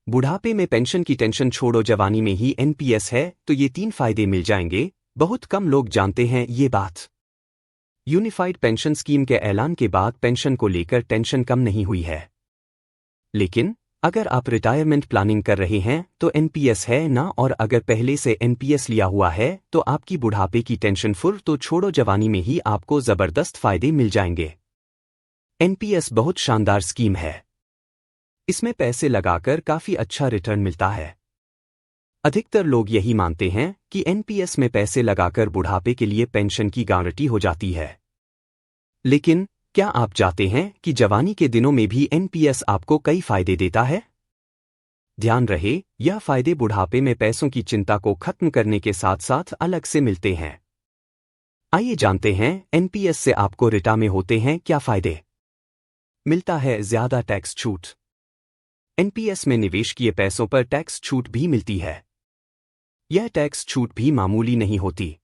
बुढ़ापे में पेंशन की टेंशन छोड़ो, जवानी में ही एनपीएस है तो ये 3 फायदे मिल जाएंगे। बहुत कम लोग जानते हैं ये बात। यूनिफाइड पेंशन स्कीम के ऐलान के बाद पेंशन को लेकर टेंशन कम नहीं हुई है। लेकिन अगर आप रिटायरमेंट प्लानिंग कर रहे हैं तो एनपीएस है ना, और अगर पहले से एनपीएस लिया हुआ है तो आपकी बुढ़ापे की टेंशन फुर तो छोड़ो, जवानी में ही आपको जबरदस्त फायदे मिल जाएंगे। एनपीएस बहुत शानदार स्कीम है। इसमें पैसे लगाकर काफी अच्छा रिटर्न मिलता है। अधिकतर लोग यही मानते हैं कि एनपीएस में पैसे लगाकर बुढ़ापे के लिए पेंशन की गारंटी हो जाती है। लेकिन क्या आप चाहते हैं कि जवानी के दिनों में भी एनपीएस आपको कई फायदे देता है? ध्यान रहे, यह फायदे बुढ़ापे में पैसों की चिंता को खत्म करने के साथ साथ अलग से मिलते हैं। आइए जानते हैं एनपीएस से आपको रिटा में होते हैं क्या फायदे। मिलता है ज्यादा टैक्स छूट। एनपीएस में निवेश किए पैसों पर टैक्स छूट भी मिलती है। यह टैक्स छूट भी मामूली नहीं होती।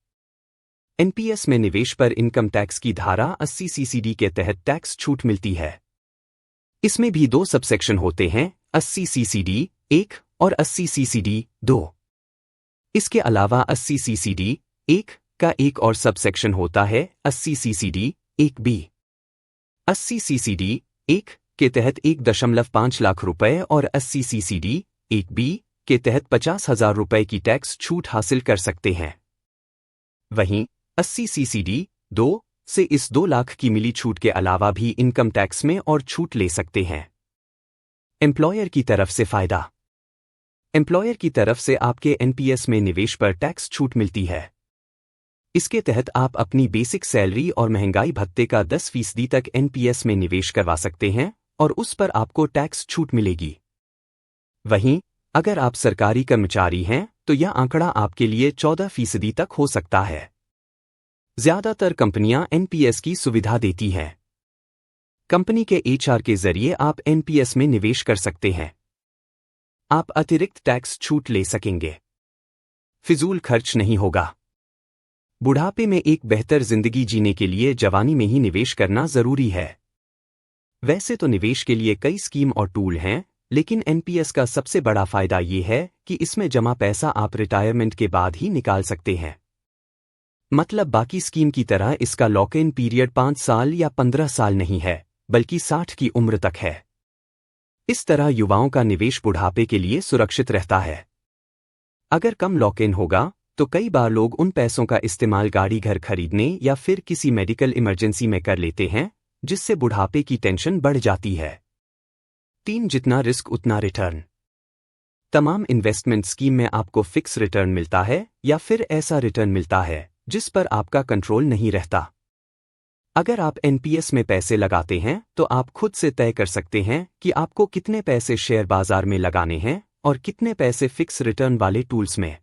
एनपीएस में निवेश पर इनकम टैक्स की धारा 80 सीसीडी के तहत टैक्स छूट मिलती है। इसमें भी 2 सबसेक्शन होते हैं, 80 सीसीडी 1 और 80 सीसीडी 2। इसके अलावा 80 सीसीडी 1 का एक और सबसेक्शन होता है 80 सीसीडी 1B। 80 सीसीडी 1 के तहत 1.5 लाख रुपए और 80 सीसीडी 1B के तहत 50,000 रुपए की टैक्स छूट हासिल कर सकते हैं। वहीं 80 सीसीडी 2 से इस 2 लाख की मिली छूट के अलावा भी इनकम टैक्स में और छूट ले सकते हैं। एम्प्लॉयर की तरफ से फायदा। एम्प्लॉयर की तरफ से आपके एनपीएस में निवेश पर टैक्स छूट मिलती है। इसके तहत आप अपनी बेसिक सैलरी और महंगाई भत्ते का 10% तक एनपीएस में निवेश करवा सकते हैं और उस पर आपको टैक्स छूट मिलेगी। वहीं अगर आप सरकारी कर्मचारी हैं तो यह आंकड़ा आपके लिए 14% तक हो सकता है। ज्यादातर कंपनियां एनपीएस की सुविधा देती हैं। कंपनी के एचआर के जरिए आप एनपीएस में निवेश कर सकते हैं। आप अतिरिक्त टैक्स छूट ले सकेंगे। फिजूल खर्च नहीं होगा। बुढ़ापे में एक बेहतर जिंदगी जीने के लिए जवानी में ही निवेश करना जरूरी है। वैसे तो निवेश के लिए कई स्कीम और टूल हैं, लेकिन एनपीएस का सबसे बड़ा फायदा ये है कि इसमें जमा पैसा आप रिटायरमेंट के बाद ही निकाल सकते हैं। मतलब बाकी स्कीम की तरह इसका लॉक इन पीरियड 5 साल या 15 साल नहीं है, बल्कि 60 की उम्र तक है। इस तरह युवाओं का निवेश बुढ़ापे के लिए सुरक्षित रहता है। अगर कम लॉक इन होगा तो कई बार लोग उन पैसों का इस्तेमाल गाड़ी घर खरीदने या फिर किसी मेडिकल इमरजेंसी में कर लेते हैं, जिससे बुढ़ापे की टेंशन बढ़ जाती है। 3 जितना रिस्क उतना रिटर्न। तमाम इन्वेस्टमेंट स्कीम में आपको फिक्स रिटर्न मिलता है या फिर ऐसा रिटर्न मिलता है जिस पर आपका कंट्रोल नहीं रहता। अगर आप एनपीएस में पैसे लगाते हैं तो आप खुद से तय कर सकते हैं कि आपको कितने पैसे शेयर बाजार में लगाने हैं और कितने पैसे फिक्स रिटर्न वाले टूल्स में।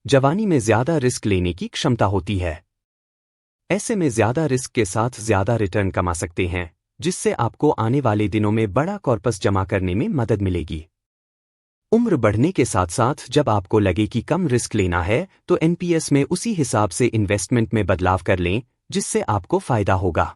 जवानी में ज्यादा रिस्क लेने की क्षमता होती है। ऐसे में ज्यादा रिस्क के साथ ज्यादा रिटर्न कमा सकते हैं, जिससे आपको आने वाले दिनों में बड़ा कॉर्पस जमा करने में मदद मिलेगी। उम्र बढ़ने के साथ साथ जब आपको लगे कि कम रिस्क लेना है तो एनपीएस में उसी हिसाब से इन्वेस्टमेंट में बदलाव कर लें, जिससे आपको फायदा होगा।